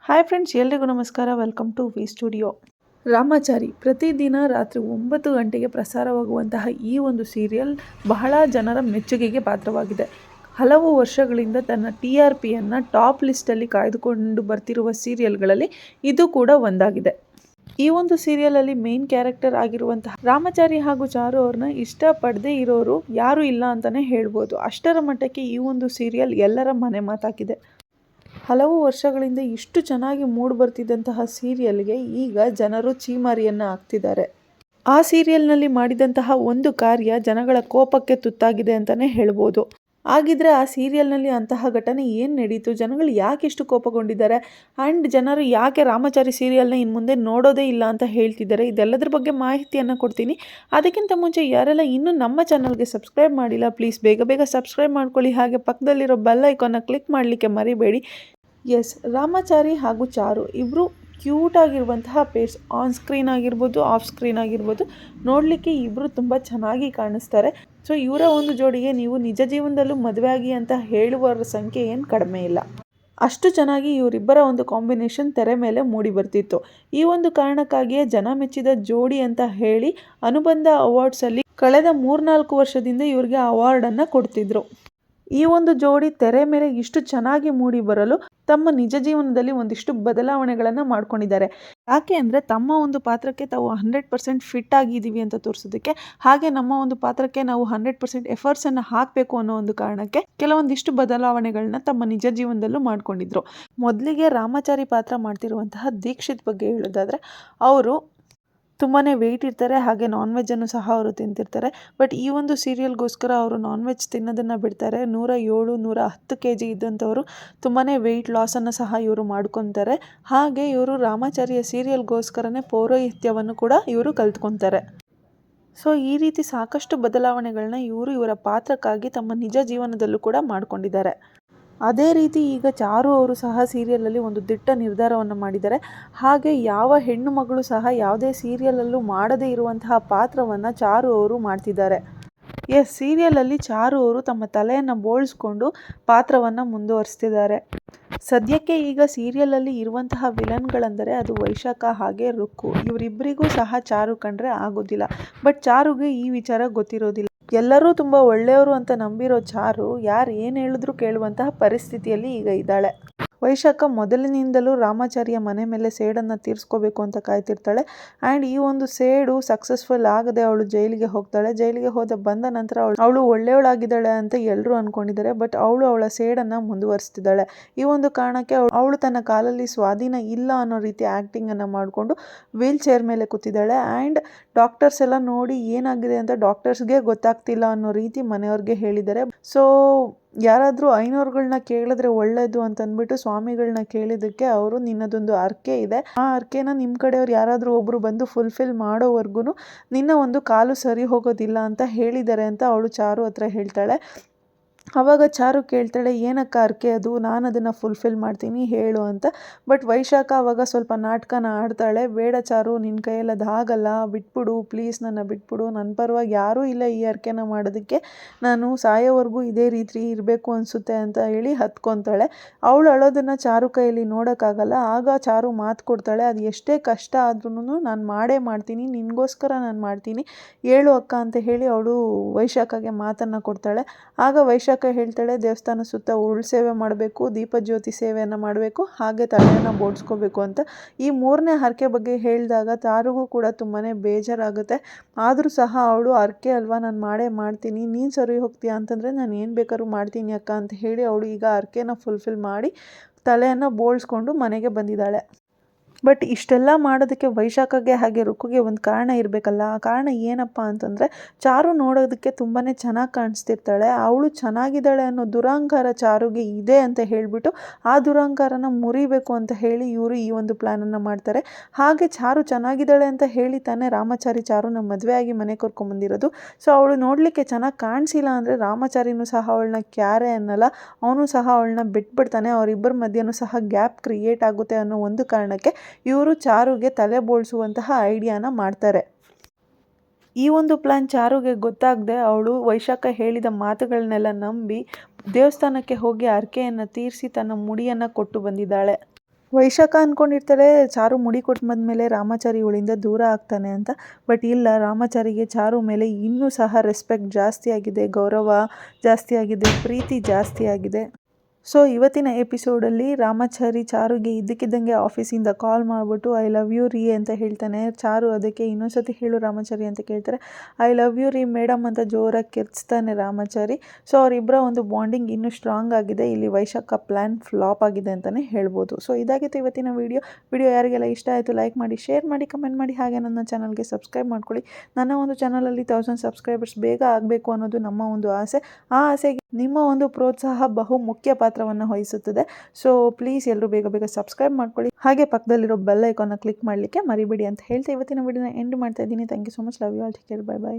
Hi friends, ಎಲ್ರಿಗೂ ನಮಸ್ಕಾರ. Welcome to V studio. Ramachari ಪ್ರತಿದಿನ ರಾತ್ರಿ 9 ಗಂಟೆಗೆ ಪ್ರಸಾರವಾಗುವಂತಹ ಈ ಒಂದು ಸೀರಿಯಲ್ ಬಹಳ ಜನರ ಮೆಚ್ಚುಗೆಗೆ ಪಾತ್ರವಾಗಿದೆ. ಹಲವು ವರ್ಷಗಳಿಂದ ತನ್ನ TRPಯನ್ನು ಟಾಪ್ ಲಿಸ್ಟಲ್ಲಿ ಕಾಯ್ದುಕೊಂಡು ಬರ್ತಿರುವ ಸೀರಿಯಲ್ಗಳಲ್ಲಿ ಇದು ಕೂಡ ಒಂದಾಗಿದೆ. ಈ ಒಂದು ಸೀರಿಯಲಲ್ಲಿ ಮೇನ್ ಕ್ಯಾರೆಕ್ಟರ್ ಆಗಿರುವಂತಹ ರಾಮಾಚಾರಿ ಹಾಗೂ ಚಾರು ಅವ್ರನ್ನ ಇಷ್ಟಪಡದೇ ಇರೋರು ಯಾರೂ ಇಲ್ಲ ಅಂತಲೇ ಹೇಳ್ಬೋದು. ಅಷ್ಟರ ಮಟ್ಟಕ್ಕೆ ಈ ಒಂದು ಸೀರಿಯಲ್ ಎಲ್ಲರ ಮನೆ ಮಾತಾಗಿದೆ. ಹಲವು ವರ್ಷಗಳಿಂದ ಇಷ್ಟು ಚೆನ್ನಾಗಿ ಮೂಡಿ ಬರ್ತಿದ್ದಂತಹ ಸೀರಿಯಲ್ಗೆ ಈಗ ಜನರು ಚೀಮಾರಿಯನ್ನು ಹಾಕ್ತಿದ್ದಾರೆ. ಆ ಸೀರಿಯಲ್ನಲ್ಲಿ ಮಾಡಿದಂತಹ ಒಂದು ಕಾರ್ಯ ಜನಗಳ ಕೋಪಕ್ಕೆ ತುತ್ತಾಗಿದೆ ಅಂತಲೇ ಹೇಳ್ಬೋದು. ಹಾಗಿದ್ರೆ ಆ ಸೀರಿಯಲ್ನಲ್ಲಿ ಅಂತಹ ಘಟನೆ ಏನು ನಡೀತು, ಜನಗಳು ಯಾಕೆ ಇಷ್ಟು ಕೋಪಗೊಂಡಿದ್ದಾರೆ, ಆ್ಯಂಡ್ ಜನರು ಯಾಕೆ ರಾಮಾಚಾರಿ ಸೀರಿಯಲ್ನ ಇನ್ನು ಮುಂದೆ ನೋಡೋದೇ ಇಲ್ಲ ಅಂತ ಹೇಳ್ತಿದ್ದಾರೆ, ಇದೆಲ್ಲದ್ರ ಬಗ್ಗೆ ಮಾಹಿತಿಯನ್ನು ಕೊಡ್ತೀನಿ. ಅದಕ್ಕಿಂತ ಮುಂಚೆ ಯಾರೆಲ್ಲ ಇನ್ನೂ ನಮ್ಮ ಚಾನಲ್ಗೆ ಸಬ್ಸ್ಕ್ರೈಬ್ ಮಾಡಿಲ್ಲ, ಪ್ಲೀಸ್ ಬೇಗ ಬೇಗ ಸಬ್ಸ್ಕ್ರೈಬ್ ಮಾಡ್ಕೊಳ್ಳಿ. ಹಾಗೆ ಪಕ್ಕದಲ್ಲಿರೋ ಬೆಲ್ ಐಕಾನ್ನ ಕ್ಲಿಕ್ ಮಾಡಲಿಕ್ಕೆ ಮರಿಬೇಡಿ. ಎಸ್, ರಾಮಾಚಾರಿ ಹಾಗೂ ಚಾರು ಇಬ್ಬರು ಕ್ಯೂಟ್ ಆಗಿರುವಂತಹ ಪೇರ್ಸ್. ಆನ್ ಸ್ಕ್ರೀನ್ ಆಗಿರ್ಬೋದು, ಆಫ್ ಸ್ಕ್ರೀನ್ ಆಗಿರ್ಬೋದು, ನೋಡಲಿಕ್ಕೆ ಇಬ್ಬರು ತುಂಬ ಚೆನ್ನಾಗಿ ಕಾಣಿಸ್ತಾರೆ. ಸೊ ಇವರ ಒಂದು ಜೋಡಿಗೆ ನೀವು ನಿಜ ಜೀವನದಲ್ಲೂ ಮದುವೆ ಆಗಿ ಅಂತ ಹೇಳುವವರ ಸಂಖ್ಯೆ ಏನು ಕಡಿಮೆ ಇಲ್ಲ. ಅಷ್ಟು ಚೆನ್ನಾಗಿ ಇವರಿಬ್ಬರ ಒಂದು ಕಾಂಬಿನೇಷನ್ ತೆರೆ ಮೇಲೆ ಮೂಡಿ ಬರ್ತಿತ್ತು. ಈ ಒಂದು ಕಾರಣಕ್ಕಾಗಿಯೇ ಜನ ಮೆಚ್ಚಿದ ಜೋಡಿ ಅಂತ ಹೇಳಿ ಅನುಬಂಧ ಅವಾರ್ಡ್ಸಲ್ಲಿ ಕಳೆದ 3-4 ವರ್ಷದಿಂದ ಇವರಿಗೆ ಅವಾರ್ಡನ್ನು ಕೊಡ್ತಿದ್ರು. ಈ ಒಂದು ಜೋಡಿ ತೆರೆ ಮೇಲೆ ಇಷ್ಟು ಚೆನ್ನಾಗಿ ಮೂಡಿ ಬರಲು ತಮ್ಮ ನಿಜ ಜೀವನದಲ್ಲಿ ಒಂದಿಷ್ಟು ಬದಲಾವಣೆಗಳನ್ನು ಮಾಡ್ಕೊಂಡಿದ್ದಾರೆ. ಯಾಕೆ ಅಂದರೆ ತಮ್ಮ ಒಂದು ಪಾತ್ರಕ್ಕೆ ತಾವು 100% ಫಿಟ್ ಆಗಿದ್ದೀವಿ ಅಂತ ತೋರಿಸೋದಕ್ಕೆ, ಹಾಗೆ ನಮ್ಮ ಒಂದು ಪಾತ್ರಕ್ಕೆ ನಾವು 100% ಎಫರ್ಟ್ಸನ್ನು ಹಾಕಬೇಕು ಅನ್ನೋ ಒಂದು ಕಾರಣಕ್ಕೆ ಕೆಲವೊಂದಿಷ್ಟು ಬದಲಾವಣೆಗಳನ್ನ ತಮ್ಮ ನಿಜ ಜೀವನದಲ್ಲೂ ಮಾಡ್ಕೊಂಡಿದ್ರು. ಮೊದಲಿಗೆ ರಾಮಾಚಾರಿ ಪಾತ್ರ ಮಾಡ್ತಿರುವಂತಹ ದೀಕ್ಷಿತ್ ಬಗ್ಗೆ ಹೇಳೋದಾದರೆ, ಅವರು ತುಂಬಾ ವೆಯ್ಟ್ ಇರ್ತಾರೆ, ಹಾಗೆ ನಾನ್ ವೆಜ್ಜನ್ನು ಸಹ ಅವರು ತಿಂತಿರ್ತಾರೆ. ಬಟ್ ಈ ಒಂದು ಸೀರಿಯಲ್ಗೋಸ್ಕರ ಅವರು ನಾನ್ ವೆಜ್ ತಿನ್ನೋದನ್ನು ಬಿಡ್ತಾರೆ. 107-110 kg ಇದ್ದಂಥವರು ತುಂಬಾ ವೆಯ್ಟ್ ಲಾಸನ್ನು ಸಹ ಇವರು ಮಾಡ್ಕೊತಾರೆ. ಹಾಗೆ ಇವರು ರಾಮಾಚಾರಿಯ ಸೀರಿಯಲ್ಗೋಸ್ಕರನೇ ಪೌರೋಹಿತ್ಯವನ್ನು ಕೂಡ ಇವರು ಕಲ್ತ್ಕೊತಾರೆ. ಸೊ ಈ ರೀತಿ ಸಾಕಷ್ಟು ಬದಲಾವಣೆಗಳನ್ನ ಇವರು ಇವರ ಪಾತ್ರಕ್ಕಾಗಿ ತಮ್ಮ ನಿಜ ಜೀವನದಲ್ಲೂ ಕೂಡ ಮಾಡ್ಕೊಂಡಿದ್ದಾರೆ. ಅದೇ ರೀತಿ ಈಗ ಚಾರು ಅವರು ಸಹ ಸೀರಿಯಲಲ್ಲಿ ಒಂದು ದಿಟ್ಟ ನಿರ್ಧಾರವನ್ನು ಮಾಡಿದ್ದಾರೆ. ಹಾಗೆ ಯಾವ ಹೆಣ್ಣು ಮಗಳು ಸಹ ಯಾವುದೇ ಸೀರಿಯಲಲ್ಲೂ ಮಾಡದೇ ಇರುವಂತಹ ಪಾತ್ರವನ್ನು ಚಾರು ಅವರು ಮಾಡ್ತಿದ್ದಾರೆ. ಎಸ್, ಸೀರಿಯಲಲ್ಲಿ ಚಾರು ಅವರು ತಮ್ಮ ತಲೆಯನ್ನು ಬೋಳಿಸ್ಕೊಂಡು ಪಾತ್ರವನ್ನು ಮುಂದುವರಿಸ್ತಿದ್ದಾರೆ. ಸದ್ಯಕ್ಕೆ ಈಗ ಸೀರಿಯಲಲ್ಲಿ ಇರುವಂತಹ ವಿಲನ್ಗಳೆಂದರೆ ಅದು ವೈಶಾಖ ಹಾಗೆ ರುಕ್ಕು. ಇವರಿಬ್ಬರಿಗೂ ಸಹ ಚಾರು ಕಂಡ್ರೆ ಆಗೋದಿಲ್ಲ. ಬಟ್ ಚಾರುಗೆ ಈ ವಿಚಾರ ಗೊತ್ತಿರೋದಿಲ್ಲ. ಎಲ್ಲರೂ ತುಂಬ ಒಳ್ಳೆಯವರು ಅಂತ ನಂಬಿರೋ ಚಾರು ಯಾರು ಏನು ಹೇಳಿದ್ರು ಕೇಳುವಂತಹ ಪರಿಸ್ಥಿತಿಯಲ್ಲಿ ಈಗ ಇದ್ದಾಳೆ. ವೈಶಾಖ ಮೊದಲಿನಿಂದಲೂ ರಾಮಾಚಾರಿಯ ಮನೆ ಮೇಲೆ ಸೇಡನ್ನು ತೀರಿಸ್ಕೋಬೇಕು ಅಂತ ಕಾಯ್ತಿರ್ತಾಳೆ. ಆ್ಯಂಡ್ ಈ ಒಂದು ಸೇಡು ಸಕ್ಸಸ್ಫುಲ್ ಆಗದೆ ಅವಳು ಜೈಲಿಗೆ ಹೋಗ್ತಾಳೆ. ಜೈಲಿಗೆ ಬಂದ ನಂತರ ಅವಳು ಒಳ್ಳೆಯವಳಾಗಿದ್ದಾಳೆ ಅಂತ ಎಲ್ಲರೂ ಅಂದ್ಕೊಂಡಿದ್ದಾರೆ. ಬಟ್ ಅವಳ ಸೇಡನ್ನು ಮುಂದುವರಿಸ್ತಿದ್ದಾಳೆ. ಈ ಒಂದು ಕಾರಣಕ್ಕೆ ಅವಳು ತನ್ನ ಕಾಲಲ್ಲಿ ಸ್ವಾಧೀನ ಇಲ್ಲ ಅನ್ನೋ ರೀತಿ ಆ್ಯಕ್ಟಿಂಗನ್ನು ಮಾಡಿಕೊಂಡು ವೀಲ್ ಚೇರ್ ಮೇಲೆ ಕೂತಿದ್ದಾಳೆ. ಆ್ಯಂಡ್ ಡಾಕ್ಟರ್ಸ್ ಎಲ್ಲ ನೋಡಿ ಏನಾಗಿದೆ ಅಂತ ಡಾಕ್ಟರ್ಸ್ಗೆ ಗೊತ್ತಾಗ್ತಿಲ್ಲ ಅನ್ನೋ ರೀತಿ ಮನೆಯವ್ರಿಗೆ ಹೇಳಿದ್ದಾರೆ. ಸೊ ಯಾರಾದರೂ ಐನೋರುಗಳನ್ನ ಕೇಳಿದ್ರೆ ಒಳ್ಳೇದು ಅಂತಂದ್ಬಿಟ್ಟು ಸ್ವಾಮಿಗಳನ್ನ ಕೇಳಿದ್ದಕ್ಕೆ ಅವರು ನಿನ್ನದೊಂದು ಅರ್ಕೆ ಇದೆ, ಆ ಅರ್ಕೆನ ನಿಮ್ಮ ಕಡೆಯವ್ರು ಯಾರಾದರೂ ಒಬ್ಬರು ಬಂದು ಫುಲ್ಫಿಲ್ ಮಾಡೋವರೆಗೂ ನಿನ್ನ ಒಂದು ಕಾಲು ಸರಿ ಹೋಗೋದಿಲ್ಲ ಅಂತ ಹೇಳಿದ್ದಾರೆ ಅಂತ ಅವಳು ಚಾರು ಹತ್ರ ಹೇಳ್ತಾಳೆ. ಆವಾಗ ಚಾರು ಕೇಳ್ತಾಳೆ, ಏನಕ್ಕ ಅರ್ಕೆ ಅದು, ನಾನು ಅದನ್ನು ಫುಲ್ಫಿಲ್ ಮಾಡ್ತೀನಿ ಹೇಳು ಅಂತ. ಬಟ್ ವೈಶಾಖ ಆವಾಗ ಸ್ವಲ್ಪ ನಾಟಕನ ಆಡ್ತಾಳೆ. ಬೇಡ ಚಾರು, ನಿನ್ನ ಕೈಯಲ್ಲಿ ಅದು ಆಗಲ್ಲ, ಬಿಟ್ಬಿಡು ಪ್ಲೀಸ್, ನನ್ನ ಬಿಟ್ಬಿಡು, ನನ್ನ ಪರವಾಗಿ ಯಾರೂ ಇಲ್ಲ ಈ ಅರ್ಕೆನ ಮಾಡೋದಕ್ಕೆ, ನಾನು ಸಾಯೋವರೆಗೂ ಇದೇ ರೀತಿ ಇರಬೇಕು ಅನಿಸುತ್ತೆ ಅಂತ ಹೇಳಿ ಹತ್ಕೊತಾಳೆ. ಅವಳು ಅಳೋದನ್ನು ಚಾರು ಕೈಯಲ್ಲಿ ನೋಡೋಕ್ಕಾಗಲ್ಲ. ಆಗ ಚಾರು ಮಾತು ಕೊಡ್ತಾಳೆ, ಅದು ಎಷ್ಟೇ ಕಷ್ಟ ಆದ್ರೂ ನಾನು ಮಾಡೇ ಮಾಡ್ತೀನಿ, ನಿನಗೋಸ್ಕರ ನಾನು ಮಾಡ್ತೀನಿ, ಹೇಳು ಅಕ್ಕ ಅಂತ ಹೇಳಿ ಅವಳು ವೈಶಾಖಗೆ ಮಾತನ್ನು ಕೊಡ್ತಾಳೆ. ಆಗ ವೈಶಾಖ ಹೇಳ್ತಾಳೆ, ದೇವಸ್ಥಾನ ಸುತ್ತ ಉರುಳು ಸೇವೆ ಮಾಡಬೇಕು, ದೀಪ ಜ್ಯೋತಿ ಸೇವೆಯನ್ನು ಮಾಡಬೇಕು, ಹಾಗೆ ತಲೆಯನ್ನು ಬೋಡ್ಸ್ಕೋಬೇಕು ಅಂತ. ಈ 3ನೇ ಹರಕೆ ಬಗ್ಗೆ ಹೇಳಿದಾಗ ಚಾರುಗೂ ಕೂಡ ತುಂಬಾ ಬೇಜಾರಾಗುತ್ತೆ. ಆದರೂ ಸಹ ಅವಳು ಹರಕೆ ಅಲ್ವಾ, ನಾನು ಮಾಡೇ ಮಾಡ್ತೀನಿ, ನೀನು ಸರಿ ಹೋಗ್ತೀಯಾ ಅಂತಂದರೆ ನಾನು ಏನು ಬೇಕಾದ್ರೂ ಮಾಡ್ತೀನಿ ಅಕ್ಕ ಅಂತ ಹೇಳಿ ಅವಳು ಈಗ ಹರಕೆನ ಫುಲ್ಫಿಲ್ ಮಾಡಿ ತಲೆಯನ್ನು ಬೋಳ್ಸ್ಕೊಂಡು ಮನೆಗೆ ಬಂದಿದ್ದಾಳೆ. ಬಟ್ ಇಷ್ಟೆಲ್ಲ ಮಾಡೋದಕ್ಕೆ ವೈಶಾಖಗೆ ಹಾಗೆ ರುಕ್ಕುಗೆ ಒಂದು ಕಾರಣ ಇರಬೇಕಲ್ಲ. ಆ ಕಾರಣ ಏನಪ್ಪ ಅಂತಂದರೆ, ಚಾರು ನೋಡೋದಕ್ಕೆ ತುಂಬಾ ಚೆನ್ನಾಗಿ ಕಾಣಿಸ್ತಿರ್ತಾಳೆ. ಅವಳು ಚೆನ್ನಾಗಿದ್ದಾಳೆ ಅನ್ನೋ ದುರಹಂಕಾರ ಚಾರುಗೆ ಇದೆ ಅಂತ ಹೇಳಿಬಿಟ್ಟು ಆ ದುರಹಂಕಾರನ ಮುರಿಬೇಕು ಅಂತ ಹೇಳಿ ಇವರು ಈ ಒಂದು ಪ್ಲ್ಯಾನನ್ನು ಮಾಡ್ತಾರೆ. ಹಾಗೆ ಚಾರು ಚೆನ್ನಾಗಿದ್ದಾಳೆ ಅಂತ ಹೇಳಿ ತಾನೇ ರಾಮಾಚಾರಿ ಚಾರುನ ಮದುವೆಯಾಗಿ ಮನೆ ಕರ್ಕೊಂಬಂದಿರೋದು. ಸೊ ಅವಳು ನೋಡಲಿಕ್ಕೆ ಚೆನ್ನಾಗಿ ಕಾಣಿಸಿಲ್ಲ ಅಂದರೆ ರಾಮಾಚಾರಿನೂ ಸಹ ಅವಳನ್ನ ಕ್ಯಾರೆ ಅನ್ನಲ್ಲ, ಅವನು ಸಹ ಅವಳನ್ನ ಬಿಟ್ಬಿಡ್ತಾನೆ. ಅವರಿಬ್ಬರ ಮಧ್ಯನೂ ಸಹ ಗ್ಯಾಪ್ ಕ್ರಿಯೇಟ್ ಆಗುತ್ತೆ ಅನ್ನೋ ಒಂದು ಕಾರಣಕ್ಕೆ ಇವರು ಚಾರುಗೆ ತಲೆ ಬೋಳಿಸುವಂತಹ ಐಡಿಯಾನ ಮಾಡ್ತಾರೆ. ಈ ಒಂದು ಪ್ಲ್ಯಾನ್ ಚಾರುಗೆ ಗೊತ್ತಾಗದೆ ಅವಳು ವೈಶಾಖ ಹೇಳಿದ ಮಾತುಗಳನ್ನೆಲ್ಲ ನಂಬಿ ದೇವಸ್ಥಾನಕ್ಕೆ ಹೋಗಿ ಹರಕೆಯನ್ನು ತೀರಿಸಿ ತನ್ನ ಮುಡಿಯನ್ನು ಕೊಟ್ಟು ಬಂದಿದ್ದಾಳೆ. ವೈಶಾಖ ಅಂದ್ಕೊಂಡಿರ್ತಾಳೆ ಚಾರು ಮುಡಿ ಕೊಟ್ಟು ಬಂದಮೇಲೆ ರಾಮಾಚಾರಿ ಇವಳಿಂದ ದೂರ ಆಗ್ತಾನೆ ಅಂತ. ಬಟ್ ಇಲ್ಲ, ರಾಮಾಚಾರಿಗೆ ಚಾರು ಮೇಲೆ ಇನ್ನೂ ಸಹ ರೆಸ್ಪೆಕ್ಟ್ ಜಾಸ್ತಿ ಆಗಿದೆ, ಗೌರವ ಜಾಸ್ತಿ ಆಗಿದೆ, ಪ್ರೀತಿ ಜಾಸ್ತಿ ಆಗಿದೆ. ಸೊ ಇವತ್ತಿನ ಎಪಿಸೋಡಲ್ಲಿ ರಾಮಾಚಾರಿ ಚಾರುಗೆ ಇದ್ದಕ್ಕಿದ್ದಂಗೆ ಆಫೀಸಿಂದ ಕಾಲ್ ಮಾಡಿಬಿಟ್ಟು ಐ ಲವ್ ಯು ರೀ ಅಂತ ಹೇಳ್ತಾನೆ. ಚಾರು ಅದಕ್ಕೆ ಇನ್ನೊಂದ್ಸತಿ ಹೇಳು ರಾಮಾಚಾರಿ ಅಂತ ಕೇಳ್ತಾರೆ. ಐ ಲವ್ ಯು ರೀ ಮೇಡಮ್ ಅಂತ ಜೋರಾಗಿ ಕಿರ್ಚ್ತಾನೆ ರಾಮಾಚಾರಿ. ಸೊ ಅವರಿಬ್ಬರ ಒಂದು ಬಾಂಡಿಂಗ್ ಇನ್ನೂ ಸ್ಟ್ರಾಂಗ್ ಆಗಿದೆ. ಇಲ್ಲಿ ವೈಶಾಖ ಪ್ಲ್ಯಾನ್ ಫ್ಲಾಪ್ ಆಗಿದೆ ಅಂತಲೇ ಹೇಳ್ಬೋದು. ಸೊ ಇದಾಗಿತ್ತು ಇವತ್ತಿನ ವಿಡಿಯೋ ಯಾರಿಗೆಲ್ಲ ಇಷ್ಟ ಆಯಿತು ಲೈಕ್ ಮಾಡಿ, ಶೇರ್ ಮಾಡಿ, ಕಮೆಂಟ್ ಮಾಡಿ, ಹಾಗೆ ನನ್ನ ಚಾನಲ್ಗೆ ಸಬ್ಸ್ಕ್ರೈಬ್ ಮಾಡ್ಕೊಳ್ಳಿ. ನನ್ನ ಒಂದು ಚಾನಲಲ್ಲಿ 1000 ಸಬ್ಸ್ಕ್ರೈಬರ್ಸ್ ಬೇಗ ಆಗಬೇಕು ಅನ್ನೋದು ನಮ್ಮ ಒಂದು ಆಸೆ. ಆ ಆಸೆಗೆ ನಿಮ್ಮ ಒಂದು ಪ್ರೋತ್ಸಾಹ ಬಹು ಮುಖ್ಯ ಪಾತ್ರವನ್ನು ವಹಿಸುತ್ತದೆ. ಸೊ ಪ್ಲೀಸ್ ಎಲ್ಲರೂ ಬೇಗ ಸಬ್ಸ್ಕ್ರೈಬ್ ಮಾಡ್ಕೊಳ್ಳಿ, ಹಾಗೆ ಪಕ್ಕದಲ್ಲಿರೋ ಬೆಲ್ ಐಕಾನ್ನ ಕ್ಲಿಕ್ ಮಾಡಲಿಕ್ಕೆ ಮರಿಬೇಡಿ ಅಂತ ಹೇಳ್ತಾ ಇವತ್ತಿನ ವಿಡಿಯೋನ ಎಂಡ್ ಮಾಡ್ತಾ ಇದ್ದೀನಿ. Thank you so much. Love you all. Take care. By.